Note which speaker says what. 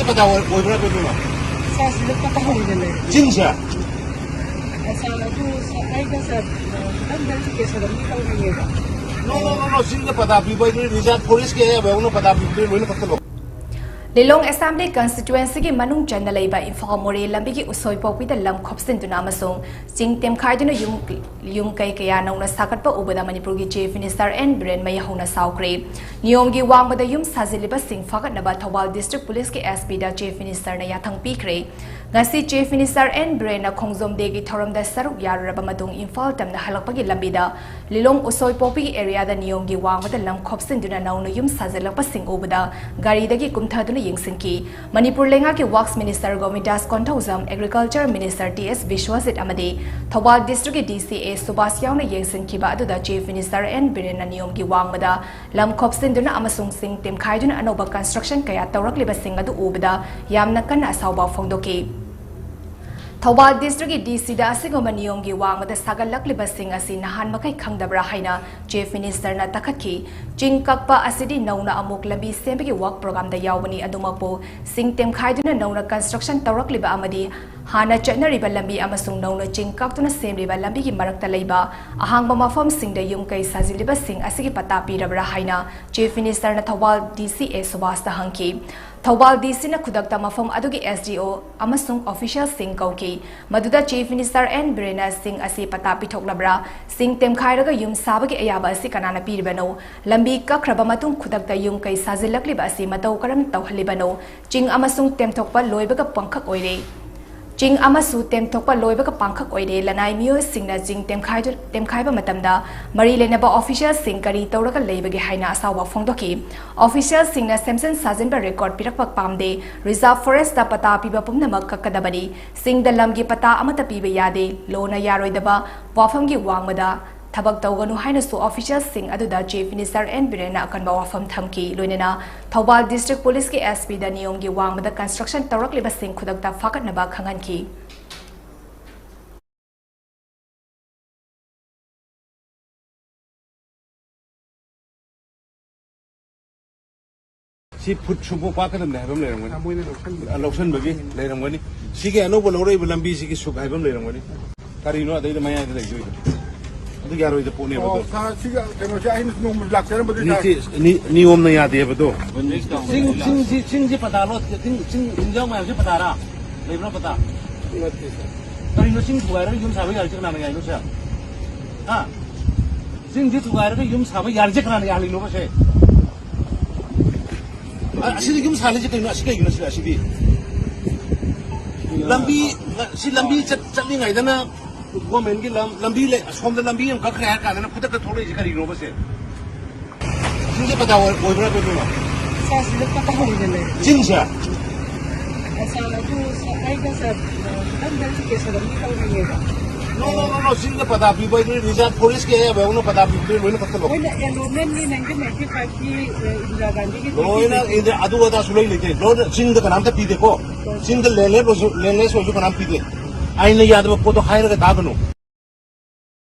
Speaker 1: Ching's pata oibra pe duma.
Speaker 2: Sa sila pata ho nila.
Speaker 1: Ching siya.
Speaker 2: Sa ito sa ay ka sa tanggal sa kesa dami ka nila.
Speaker 1: No. Ching's pata people Rizal police ke hai uno pata people loina patlo.
Speaker 3: Lilong Assembly constituency ki manung chanda leiba Imphal More lambi ki usoi pokpi da lam khopsin tuna amasung Ching temkhaiduna yum-kei kaya nouna shagatpa ubada Manipur ki Chief Minister N Biren mai houna shaokhre niyom gi wangbada yum sajiliba sing fagatnaba Thobal District Police ki SP da Chief Minister na yathang pikre ngasi Chief Minister N Biren na khongjom de gi thoramda saruk yaruraba matung Imphal tamna halakpa gi lambi da Lilong usoi pokpi area da niyom gi wangbada lam khopsin tuna nouna yum sajilakpa sing ubada gari da gi kumthaduna Yingsinki, Manipur Lenga ki Works Minister Gomidas Kontauzam, Agriculture Minister T.S. Vishwasit Amadi, Thobal District DCA Subasyaw na Yingsinki ba adu da Chief Minister N Biren na niyom gi wangmada, lam khopsin duna amasung sing temkhaiduna anoba construction kaya tawrakliba sing adu ubada, yamna kana asawba fongdoki. Thobal District DC da asigoma niyom gi wangmada sagalakliba sing asi nahan makai khangdabra haina Chief Minister na takhatki Ching kakpa asidi nouna amuk lambi sembagi work program da yawani adumakpo sing temkhaiduna nouna construction tawrakliba amadi hana chatnariba lambi amasung nouna Ching kaktuna semriba lambi gi marakta leiba ahangba mafam sing da yum-kei sajiliba sing asigi pata pirabra haina Chief Minister na Thobal DCA Subasta hangki Thobal DC na khudakta mafam adugi SDO amasung official sing kauki maduda Chief Minister N Biren sing asi pata pithoklabra sing temkhairaga yum sabagi ayaba asi kanana piribano lambi kakraba matung khudakta yum-kei sajilakliba asi matau karam tawhalibano Ching amasung temthokpa loibaga pangkhak oire Ching amasu temthokpa loibaga pangkhak oire lanai mio singna Ching temkhaiba matamda mari lenaba official sing kari tawraga leibagi haina asawa phongdoki official singna samson sajinba record pirakpak pamde reserve forest da pata piba pumnamak kakadabani sing da lamgi pata amata piba yade lona yaroidaba wafamgi wangmada Thabak tawganu haina su official sing aduda Chief Minister N Biren na akan bawafam thamki loinena Thobal District Police ki SP da niyom gi wangmada construction tawrakliba sing khudakta fakatnaba khanganki
Speaker 1: Si put chupo pakadam lehabam leramgani lotion bagi leramgani si ke anobo lorei lambi si ki sukhaibam leramgani karino adai maya de lei adu yaro ide pone bodo
Speaker 4: si ga keno ja hin no mulak tere bodo
Speaker 1: ni om na yade bodo
Speaker 5: Ching ji pata lo Ching injang ma ji pata ra lebra pata karino Ching tuara yum sabai yar jekna ngai no sa ha Ching ji tuara yum sabai yar jekna ngai ali no ba se
Speaker 1: asidi yum sale je kaino asika yuna sila asidi lambi chatli ngai dana women ki lambi le som da lambi ka khaya ka na khuda ka thole ji kari no ba se Ching's pata oibra pe duma.
Speaker 2: Sa sila pata ho nila.
Speaker 1: Ching siya.
Speaker 2: Sa ito sa ay ka sa tanggal sa kesa dami ka nila.
Speaker 1: No. Ching's pata people Rizal police ke hai uno pata people loina patlo.
Speaker 2: Wala yan loan ni 1995 ki Indira Gandhi ki
Speaker 1: Loina indra adu wada sulai leke loina Ching da kanam ta pi dekho Ching da lele so ju kanam pi de aina yad ba ko to khaira ka dagno